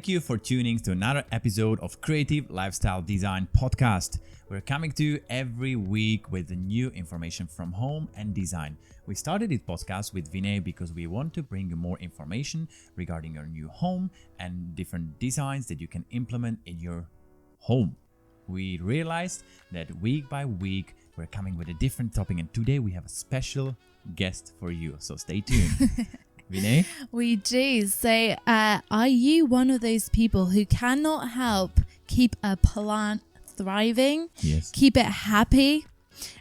Thank you for tuning to another episode of Creative Lifestyle Design Podcast. We're coming to you every week with new information from home and design. We started this podcast with Viné because we want to bring you more information regarding your new home and different designs that you can implement in your home. We realized that week by week we're coming with a different topic, and today we have a special guest for you. So stay tuned. Viné? We do. So are you one of those people who cannot help keep a plant thriving? Yes. Keep it happy?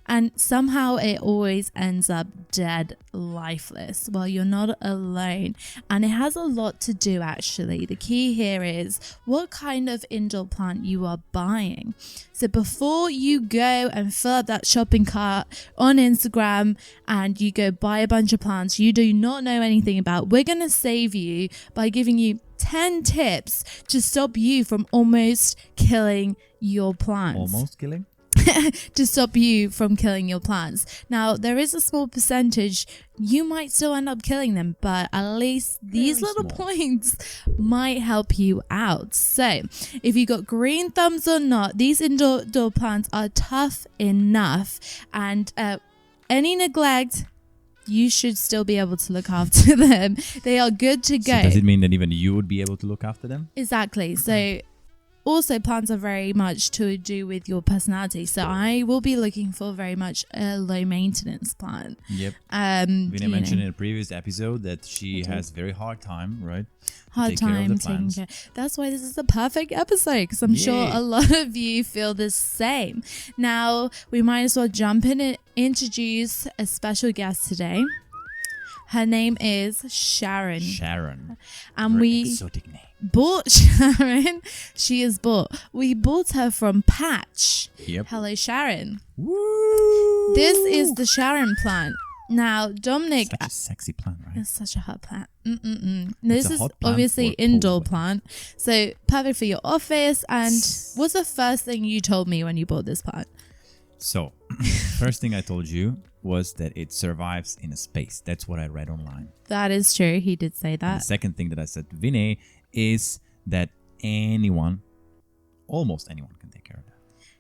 And somehow it always ends up dead, lifeless. Well, you're not alone. And it has a lot to do, actually. The key here is what kind of indoor plant you are buying. So before you go and fill up that shopping cart on Instagram and you go buy a bunch of plants you do not know anything about, we're going to save you by giving you 10 tips to stop you from almost killing your plants. Almost killing? To stop you from killing your plants. Now, there is a small percentage you might still end up killing them, but at least these little points might help you out. So, if you got green thumbs or not, these indoor plants are tough enough, and any neglect, you should still be able to look after them. They are good to go. So does it mean that even you would be able to look after them? Exactly. So also, plants are very much to do with your personality. So I will be looking for very much a low maintenance plant. Yep. Viné mentioned in a previous episode that she has very hard time, right? Hard time taking care. That's why this is the perfect episode, because I'm sure a lot of you feel the same. Now, we might as well jump in and introduce a special guest today. Her name is Sharon. Sharon. And very exotic name. Bought Sharon. She is bought. We bought her from Patch. Yep. Hello, Sharon. Woo! This is the Sharon plant. Now, Dominic. Such a sexy plant, right? It's such a hot plant. This is obviously or indoor cold plant. So perfect for your office. And what's the first thing you told me when you bought this plant? So, first thing I told you was that it survives in a space. That's what I read online. That is true. He did say that. And the second thing that I said to Viné is that almost anyone can take care of that.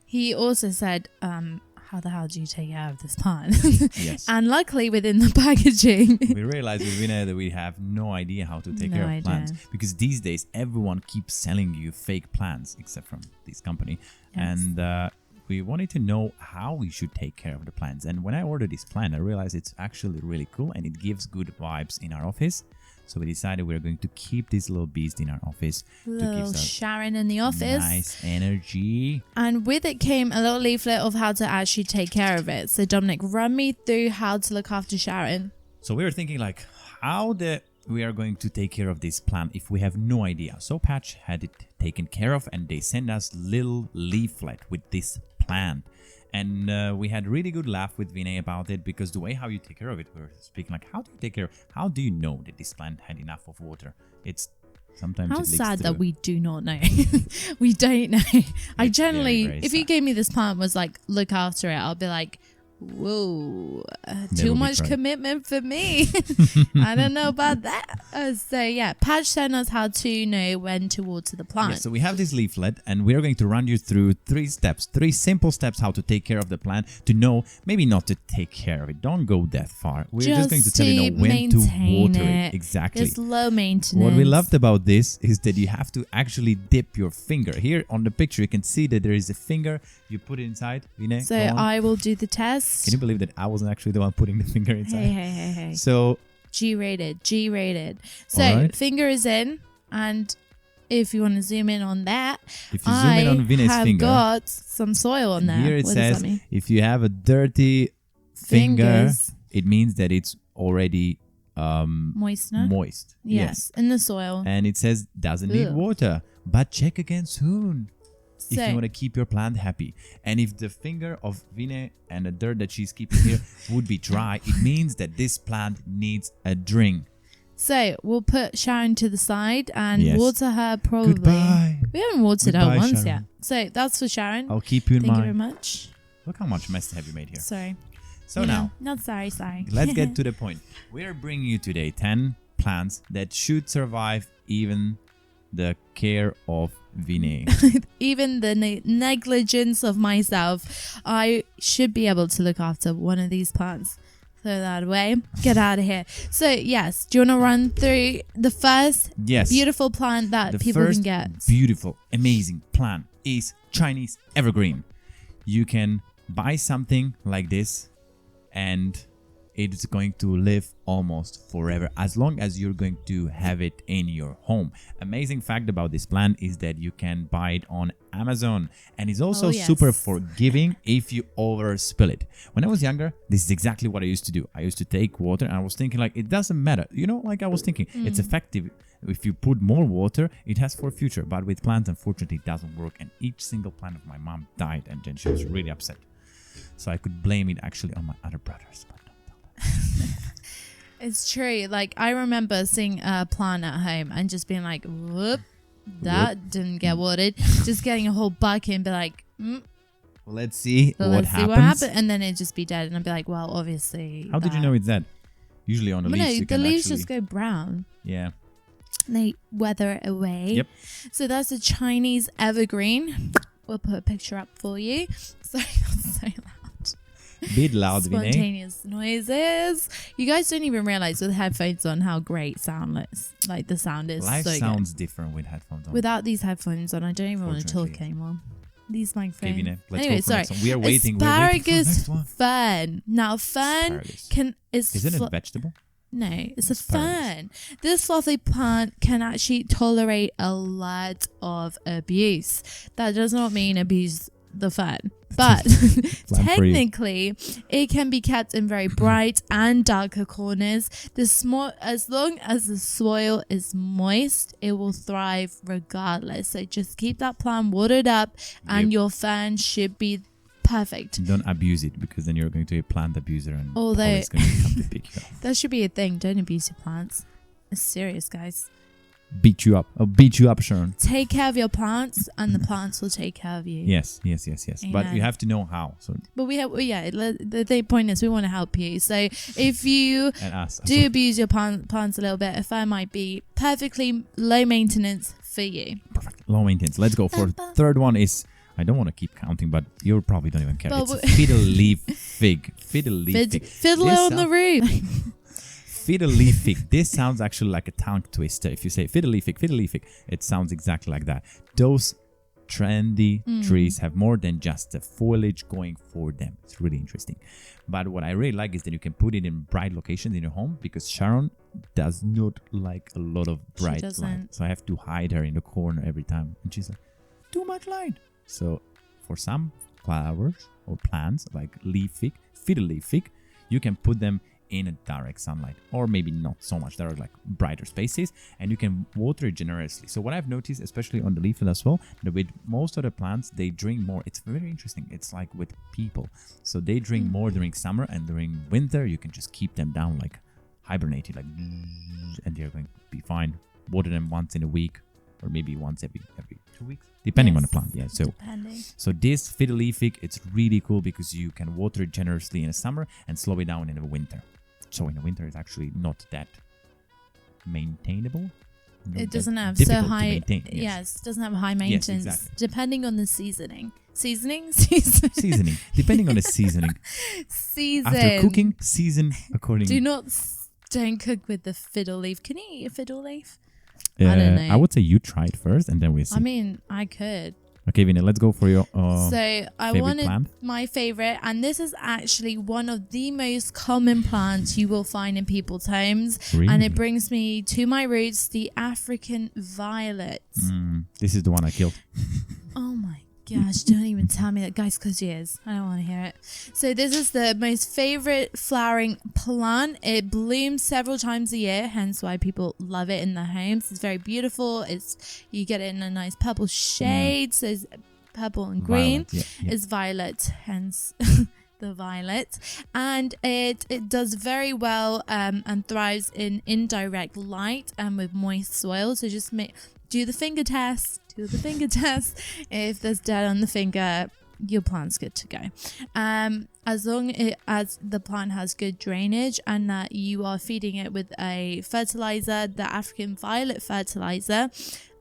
He also said, how the hell do you take care of this plant? Yes. And luckily within the packaging. We realized with Viné that we have no idea how to take care of plants. Because these days, everyone keeps selling you fake plants, except from this company. Yes. And we wanted to know how we should take care of the plants. And when I ordered this plant, I realized it's actually really cool and it gives good vibes in our office. So we decided we're going to keep this little beast in our office. Little Sharon in the office. Nice energy. And with it came a little leaflet of how to actually take care of it. So Dominic, run me through how to look after Sharon. So we were thinking like how we are going to take care of this plant if we have no idea. So Patch had it taken care of and they sent us little leaflet with this plant. And we had really good laugh with Viné about it, because the way how you take care of it, we were speaking like, how do you take care of, how do you know that this plant had enough of water? It's sometimes how it sad that we do not know. We don't know. I generally, very if you gave me this plant was like, look after it, I'll be like, whoa, too much commitment for me. I don't know about that. So yeah, Patch sent us how to know when to water the plant. Yeah, so we have this leaflet and we're going to run you through three simple steps how to take care of the plant, to know, maybe not to take care of it. Don't go that far. We're just going to tell you when to water it. Exactly. It's low maintenance. What we loved about this is that you have to actually dip your finger. Here on the picture, you can see that there is a finger. You put it inside. Viné, so I will do the test. Can you believe that I wasn't actually the one putting the finger inside? Hey. So G-rated. So finger is in, and if you want to zoom in on that, if you zoom in on Viné's finger, got some soil on there. Here it says, if you have a dirty finger, it means that it's already moist. Yes, in the soil. And it says doesn't need water, but check again soon. If you want to keep your plant happy. And if the finger of Viné and the dirt that she's keeping here would be dry, it means that this plant needs a drink. So we'll put Sharon to the side and water her probably. Goodbye. We haven't watered her once Sharon. yet. So that's for Sharon. I'll keep you in mind. Thank you very much. Look how much mess have you made here. Sorry. So now. Not sorry. Let's get to the point. We're bringing you today 10 plants that should survive even the care of Viné. Even the negligence of myself, I should be able to look after one of these plants. Throw that away. Get out of here. So, yes, do you want to run through the first beautiful plant that people can get? The beautiful, amazing plant is Chinese evergreen. You can buy something like this and it's going to live almost forever as long as you're going to have it in your home. Amazing fact about this plant is that you can buy it on Amazon, and it's also super forgiving if you overspill it. When I was younger, this is exactly what I used to do. I used to take water and I was thinking like, it doesn't matter, you know, like I was thinking it's effective. If you put more water, it has for future, but with plants unfortunately it doesn't work, and each single plant of my mom died, and then she was really upset. So I could blame it actually on my other brothers. It's true. Like, I remember seeing a plant at home and just being like, whoop, that didn't get watered. Just getting a whole bucket and be like, well, let's see what happens. And then it'd just be dead. And I'd be like, well, obviously. How did you know it's dead? Usually on the leaves, the leaves just go brown. Yeah. They weather it away. Yep. So that's a Chinese evergreen. We'll put a picture up for you. Sorry, that's so loud. Bit loud, Spontaneous noises. You guys don't even realize with headphones on how great soundless, like the sound is. Life so sounds good. different with headphones on. Without these headphones on, I don't even want to talk anymore. These microphones. Okay, Viné, let's anyway, go for sorry. next one. We are waiting. Asparagus fern. Now, fern isn't it a vegetable? No, it's a fern. This fluffy plant can actually tolerate a lot of abuse. That does not mean abuse the fern, but technically it can be kept in very bright and darker corners. As long as the soil is moist, it will thrive regardless. So just keep that plant watered up and your fern should be perfect. Don't abuse it, because then you're going to be a plant abuser and it's going to come to pick you up. That should be a thing. Don't abuse your plants. It's serious, guys. Beat you up. I'll beat you up, Sharon. Take care of your plants and the plants will take care of you. Yes. But you have to know how. So, but the point is we want to help you. So if you do abuse your plants a little bit, a fern might be perfectly low maintenance for you. Perfect. Low maintenance. Let's go for third one is, I don't want to keep counting, but you probably don't even care. It's a fiddle leaf fig. Fiddle leaf fig. Fiddler on the roof. Fiddle leaf fig. This sounds actually like a tongue twister. If you say fiddle leaf fig, it sounds exactly like that. Those trendy trees have more than just the foliage going for them. It's really interesting. But what I really like is that you can put it in bright locations in your home, because Sharon does not like a lot of bright light. So I have to hide her in the corner every time. And she's like, too much light. So for some flowers or plants like fiddle leaf fig, you can put them in a direct sunlight, or maybe not so much. There are like brighter spaces, and you can water it generously. So what I've noticed, especially on the leaf as well, that with most of the plants, they drink more. It's very interesting. It's like with people. So they drink more during summer, and during winter, you can just keep them down, like hibernating, like, and they're going to be fine. Water them once in a week, or maybe once every 2 weeks, depending on the plant. Yeah. So this fiddle leaf fig, it's really cool because you can water it generously in the summer and slow it down in the winter. So in the winter, it's actually not that maintainable. It doesn't have so high. Yes, it doesn't have high maintenance. Yes, exactly. Depending on the seasoning. Seasoning. Depending on the seasoning. After cooking, season accordingly. Don't cook with the fiddle leaf. Can you eat a fiddle leaf? I don't know. I would say you try it first, and then we see. I mean, I could. Okay, Viné, let's go for your So I wanted plant. My favorite, and this is actually one of the most common plants you will find in people's homes. Really? And it brings me to my roots, the African violet. This is the one I killed. Oh my gosh, don't even tell me that, guys, close your ears. I don't want to hear it. So this is the most favorite flowering plant. It blooms several times a year, hence why people love it in their homes. It's very beautiful. You get it in a nice purple shade. So it's purple and green. It's violet, hence the violet. And it does very well and thrives in indirect light and with moist soil. So just do the finger test. If there's dirt on the finger, your plant's good to go. As long as the plant has good drainage and that you are feeding it with a fertilizer, the African violet fertilizer,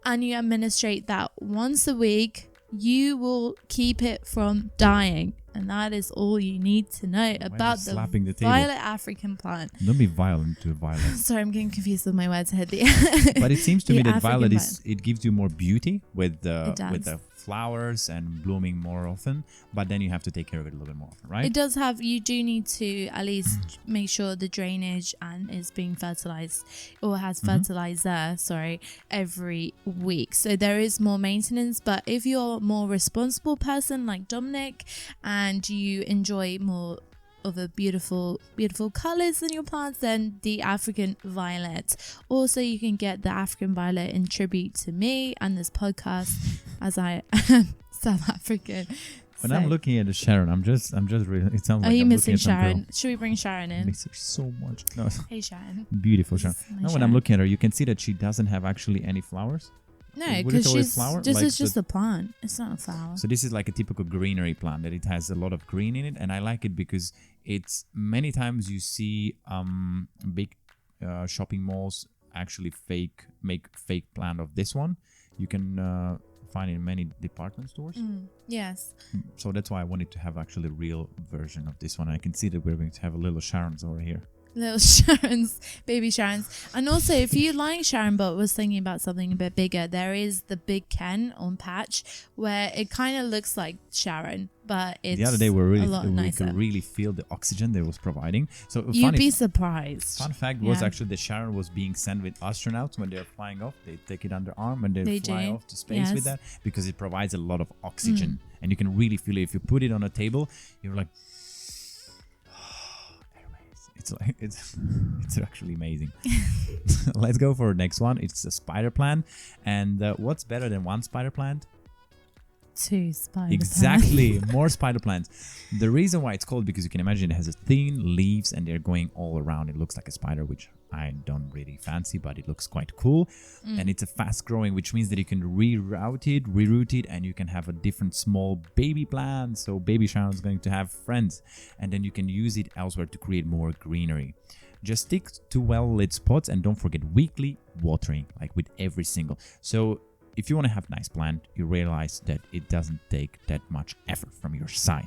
and you administrate that once a week, you will keep it from dying. And that is all you need to know about the violet African plant. Don't be violent to violet. Sorry, I'm getting confused with my words here. But it seems to me that African violet violet. it gives you more beauty with the flowers and blooming more often. But then you have to take care of it a little bit more often, right? It does have. You do need to at least make sure the drainage and is being fertilized or has fertilizer. Sorry, every week. So there is more maintenance. But if you're a more responsible person like Dominic, and you enjoy more of a beautiful colors in your plants, then the African violet. Also, you can get the African violet in tribute to me and this podcast, as I am South African. When I'm looking at the Sharon, I'm just really. It sounds like are you I'm missing looking at Sharon? Should we bring Sharon in? I miss her so much. No. Hey Sharon. Beautiful Sharon. Now when I'm looking at her, you can see that she doesn't have actually any flowers. No, because this is just a plant. It's not a flower. So this is like a typical greenery plant that it has a lot of green in it, and I like it because it's many times you see big shopping malls actually make fake plant of this one. You can find it in many department stores. Yes. So that's why I wanted to have actually a real version of this one. I can see that we're going to have a little Sharons over here. Little Sharons, baby Sharons. And also, if you like Sharon but was thinking about something a bit bigger, there is the Big Ken on Patch where it kind of looks like Sharon, but it's the other day we nicer. could really feel the oxygen they was providing. So you'd be surprised. Fun fact was actually that Sharon was being sent with astronauts when they're flying off. They take it under arm and they fly off to space with that because it provides a lot of oxygen, and you can really feel it. If you put it on a table, you're like. It's actually amazing. Let's go for the next one. It's a spider plant, and what's better than one spider plant? Two spider exactly more spider plants. The reason why it's called, because you can imagine it has a thin leaves and they're going all around. It looks like a spider, which I don't really fancy, but it looks quite cool. And it's a fast growing, which means that you can reroute it, and you can have a different small baby plant. So baby Sharon is going to have friends, and then you can use it elsewhere to create more greenery. Just stick to well-lit spots, and don't forget weekly watering, like with every single. So if you want to have a nice plant, you realize that it doesn't take that much effort from your side.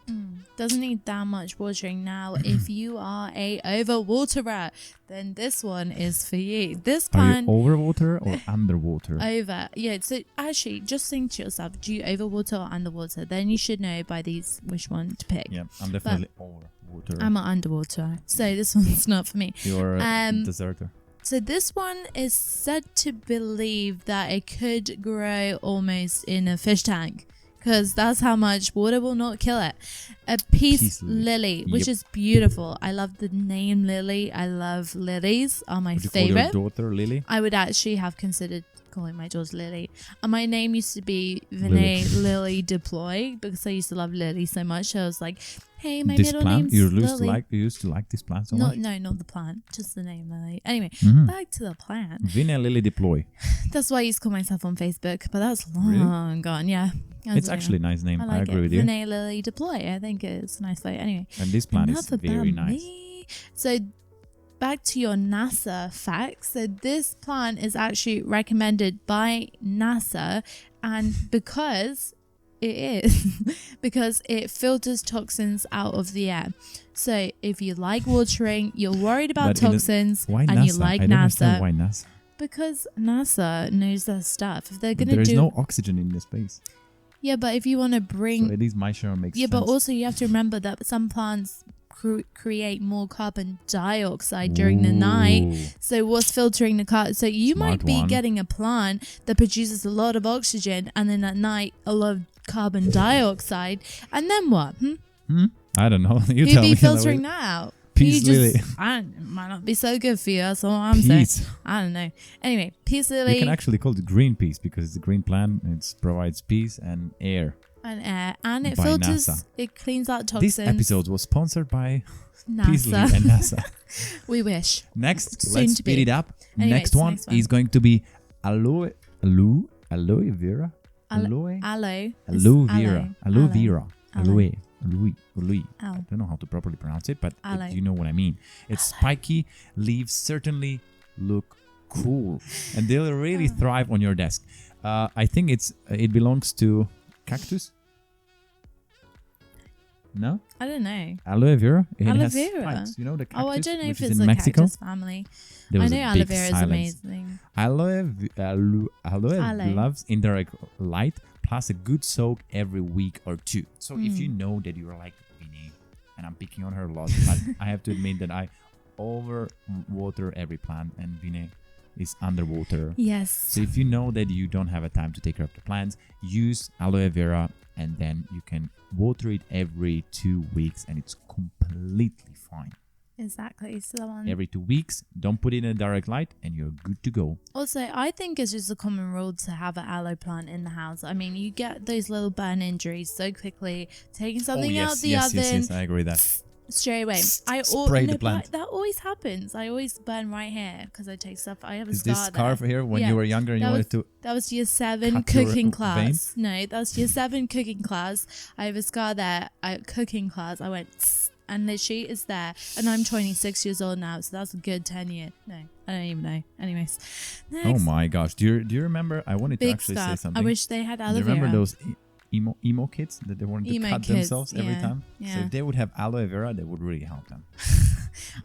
Doesn't need that much watering. Now, if you are a overwaterer, then this one is for you. This plant. Are you overwater or underwater? Over. Yeah. So actually, just think to yourself: do you overwater or underwater? Then you should know by these which one to pick. Yeah, I'm definitely overwater. I'm an underwater, so this one's not for me. You're a deserter. So this one is said to believe that it could grow almost in a fish tank, because that's how much water will not kill it. A peace lily, which is beautiful. I love the name Lily. I love lilies, are my favorite. Call your daughter Lily? I would actually have considered calling my daughter Lily. And my name used to be Viné Lily Deploy, because I used to love Lily so much. So I was like, hey, my middle name's Lily. You used to like this plant so much? No, not the plant. Just the name Lily. Anyway, back to the plant. Viné Lily Deploy. That's why I used to call myself on Facebook, but that's long gone. Yeah. It's actually a nice name. I agree with you. Viné Lily Deploy. I think it's a nice way. Anyway. And this plant is very nice. So back to your NASA facts. So this plant is actually recommended by NASA, and because it filters toxins out of the air. So if you like watering, you're worried about toxins, why and NASA? you like I don't understand why NASA? Because NASA knows their stuff. If they're there is no oxygen in this space. Yeah, but if you want to bring... So at least my Sharon makes sense. Yeah, but also you have to remember that some plants create more carbon dioxide during the night. So what's filtering the carbon? So you might be getting a plant that produces a lot of oxygen, and then at night a lot of carbon dioxide. And then what? I don't know. You'd be filtering that out. Peace lily. It might not be so good for you. That's all I'm saying. I don't know. Anyway, peace lily. You can actually call it green peace because it's a green plant. It provides peace and air. And it filters. NASA. It cleans out toxins. This episode was sponsored by NASA. Peace lily and NASA. We wish. Next, let's speed it up. Anyway, next one is going to be aloe vera. Aloe vera. I don't know how to properly pronounce it, but you know what I mean. Its spiky leaves certainly look cool. And they'll really thrive on your desk. I think it belongs to cactus. No? I don't know. Aloe vera? It Aloe has vera? spikes. You know the cactus? Oh, I don't know if which is it's in a Mexico? cactus family. There I was know a aloe big vera is silence. amazing. Aloe Aloe. loves indirect light plus a good soak every week or two. So if you know that you're like Viné, and I'm picking on her a lot, but I have to admit that I over water every plant and Viné is underwater. Yes. So if you know that you don't have a time to take care of the plants, use aloe vera and then you can water it every 2 weeks and it's completely fine. Exactly. So Every 2 weeks, don't put it in a direct light and you're good to go. Also, I think it's just a common rule to have an aloe plant in the house. I mean, you get those little burn injuries so quickly. Taking something out the oven, yes, I agree with that. straight away. Spray the plant. That always happens. I always burn right here because I take stuff. I have a Is scar this scarf there. here when you were younger and you wanted to... That was year 7 cut your cooking class. veins? No, that was year 7 cooking class. I have a scar there. Cooking class. I went and literally it's there. And I'm 26 years old now, so that's a good 10 years. No, I don't even know. Anyways. Next. Oh my gosh. Do you remember? I wanted to Big actually scar. say something. I wish they had aloe Do you vera. remember those emo kids that they wanted to Emo cut kids, themselves every yeah, time? So yeah. if they would have aloe vera, that would really help them.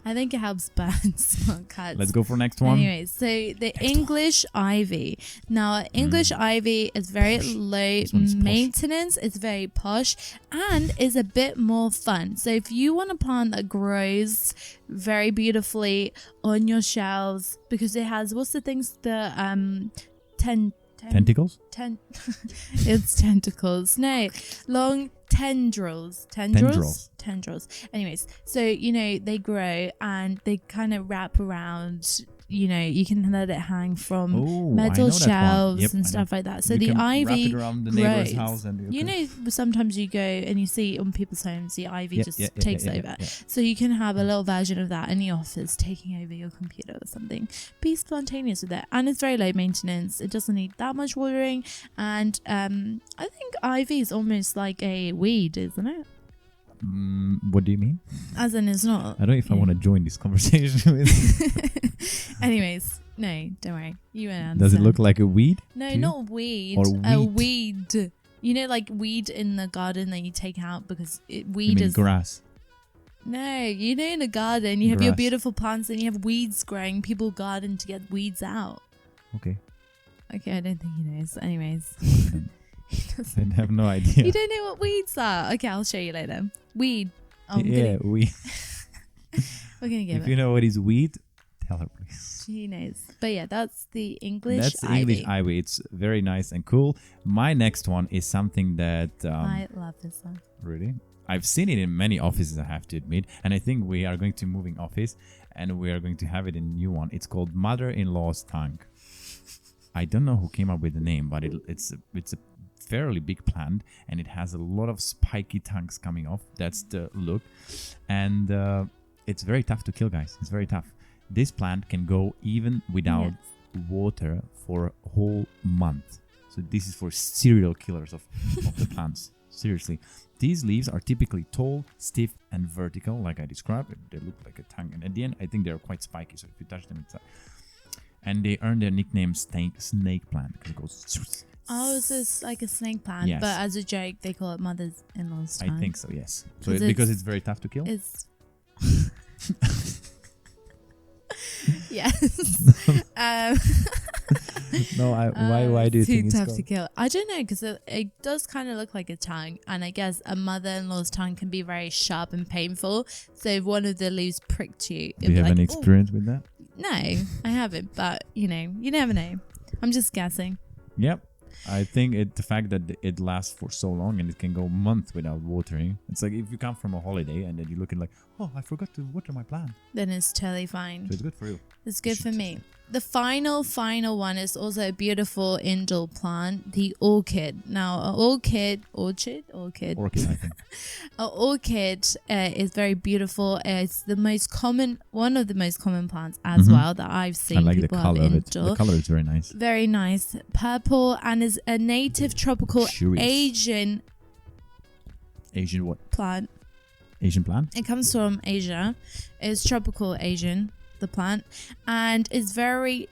I think it helps burns, not cuts. Let's go for next one. Anyways, so the English ivy. Now, English ivy is very low This one's posh. maintenance. It's very posh and is a bit more fun. So if you want a plant that grows very beautifully on your shelves, because it has, what's the things, the Tentacles? It's tentacles. No, long tendrils. Tendrils. Anyways, so they grow and they kind of wrap around. You can let it hang from Oh, metal I know that one. shelves Yep, and I know. stuff like that. So You the can ivy wrap it around the neighbor's grows. house and you can- Sometimes you go and you see on people's homes the ivy just takes over. Yeah. So you can have a little version of that in the office, taking over your computer or something. Be spontaneous with it, and it's very low maintenance. It doesn't need that much watering, and I think ivy is almost like a weed, isn't it? What do you mean? As in, it's not. I don't know if I want to join this conversation with. Anyways, no, don't worry. You won't understand. Does it look like a weed? No, to you? not weed. Or A wheat? weed. Like weed in the garden that you take out because You weed mean is grass? No, in a garden you have your Grass. beautiful plants and you have weeds growing. People garden to get weeds out. Okay. Okay, I don't think he knows. Anyways, I have no idea. you don't know what weeds are. Okay, I'll show you later. Weed. Weed. We're gonna give If it. you know what is weed, tell her please. She knows. But yeah, that's the English That's the ivy. English ivy. It's very nice and cool. My next one is something that I love this one. really I've seen it in many offices, I have to admit, and I think we are going to moving office and we are going to have it in a new one. It's called Mother-in-Law's Tongue. I don't know who came up with the name, but it's a fairly big plant and it has a lot of spiky tongues coming off. That's the look, and it's very tough to kill, guys. It's very tough. This plant can go even without water for a whole month. So this is for serial killers of the plants. Seriously. These leaves are typically tall, stiff, and vertical, like I described. They look like a tongue, and at the end, I think they're quite spiky. So if you touch them, it's and they earn their nickname snake plant because it goes. Oh, it's just like a snake plant, Yes. but as a joke, they call it mother-in-law's tongue. I think so. Yes. So 'Cause because it's very tough to kill. It's yes. No, why do you think too it's tough called? to kill? I don't know because it does kind of look like a tongue, and I guess a mother-in-law's tongue can be very sharp and painful. So if one of the leaves pricked you, Do you have any experience with that? No, I haven't, but you never know. I'm just guessing. Yep. I think the fact that it lasts for so long and it can go months without watering. It's like if you come from a holiday and then you look at like, oh, I forgot to water my plant. Then it's totally fine. So it's good for you. It's good for me. The final one is also a beautiful indoor plant, the orchid. Now, an orchid, Orchid, I think. an orchid is very beautiful. It's one of the most common plants as well that I've seen. I like the people color have of it. indoor. The color is very nice. Very nice, purple, and is a native tropical Curious. Asian Asian what? plant. Asian plant? It comes from Asia. It's tropical Asian, the plant, and it's very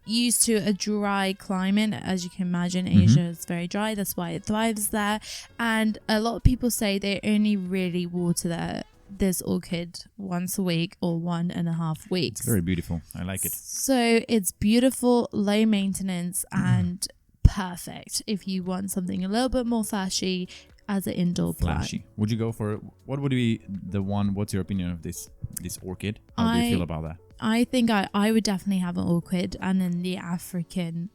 used to a dry climate. As you can imagine, Mm-hmm. Asia is very dry. That's why it thrives there. And a lot of people say they only really water this orchid once a week or 1.5 weeks. It's very beautiful. I like it. So it's beautiful, low maintenance, and perfect if you want something a little bit more flashy as an indoor Flashy. plant. Would you go for what would be the one? What's your opinion of this orchid? How do you feel about that? I think I would definitely have an orchid, and then the African.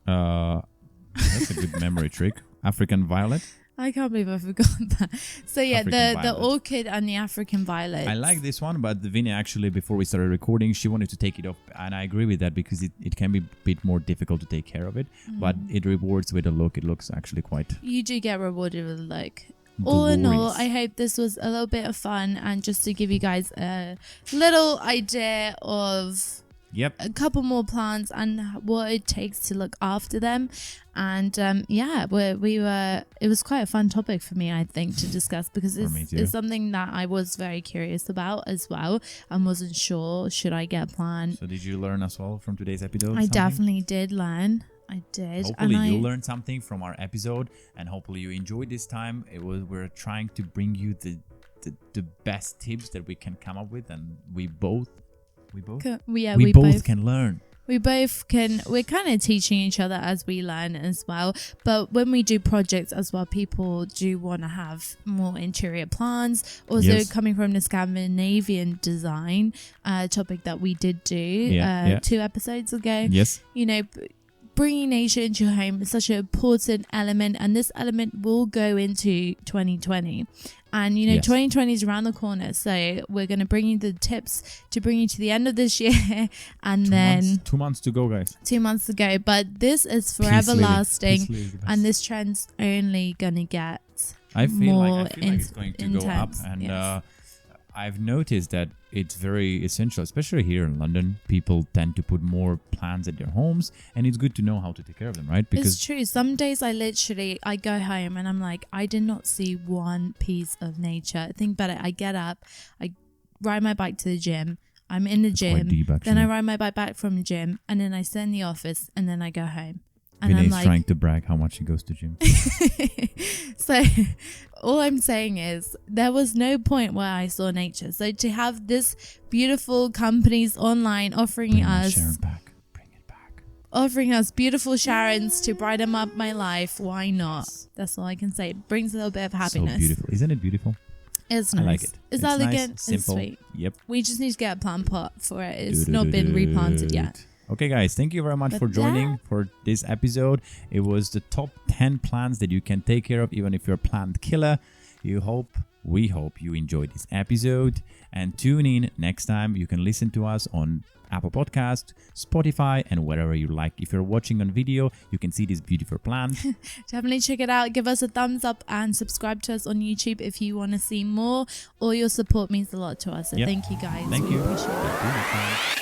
That's a good memory trick. African violet. I can't believe I forgot that. So yeah, African the violet. orchid and the African violet. I like this one, but Viné actually, before we started recording, she wanted to take it off, and I agree with that because it can be a bit more difficult to take care of it, but it rewards with a look. It looks actually quite. You do get rewarded with a look. All in all, glorious. I hope this was a little bit of fun, and just to give you guys a little idea of Yep. a couple more plants and what it takes to look after them. And yeah, it was quite a fun topic for me, I think, to discuss, because me too. it's something that I was very curious about as well, and wasn't sure, should I get a plant. So did you learn as well from today's episode? I something? definitely did learn. I did. Hopefully and you learned something from our episode, and hopefully you enjoyed this time. We're trying to bring you the best tips that we can come up with, and we both can learn. We're kind of teaching each other as we learn as well. But when we do projects as well, people do want to have more interior plans. Also, Yes. coming from the Scandinavian design topic that we did do 2 episodes ago. Yes. You know, bringing nature into your home is such an important element, and this element will go into 2020. And you know, Yes. 2020 is around the corner, so we're going to bring you the tips to bring you to the end of this year, and then 2 months to go, guys. 2 months to go. But this is Peace, forever Lily. lasting, Peace, Lily, the best. and this trend's only going to get I feel more like it's going to go up, intense, and yes. I've noticed that it's very essential, especially here in London. People tend to put more plants at their homes, and it's good to know how to take care of them, right? It's true. Some days I go home and I'm like, I did not see one piece of nature. Think about it. I get up, I ride my bike to the gym. I'm in the It's quite gym. deep, Then I actually. ride my bike back from the gym, and then I sit in the office, and then I go home. And I'm Vinay's like, trying to brag how much he goes to gym. so all I'm saying is there was no point where I saw nature. So to have this beautiful companies online offering Bring us Sharon back. Bring it back. offering us beautiful Sharons to brighten up my life, why not? Yes. That's all I can say. It brings a little bit of happiness. So beautiful. Isn't it beautiful? It's I nice. like it. It's It's elegant. nice, It's simple. sweet. Yep. We just need to get a plant pot for it. It's not been replanted yet. Okay, guys, thank you very much But for joining for this episode. It was the top 10 plants that you can take care of, even if you're a plant killer. We hope you enjoyed this episode, and tune in next time. You can listen to us on Apple Podcast, Spotify, and wherever you like. If you're watching on video, you can see this beautiful plant. Definitely check it out. Give us a thumbs up and subscribe to us on YouTube if you want to see more. All your support means a lot to us. So Yep. thank you guys. Thank We you. appreciate it. See you next time.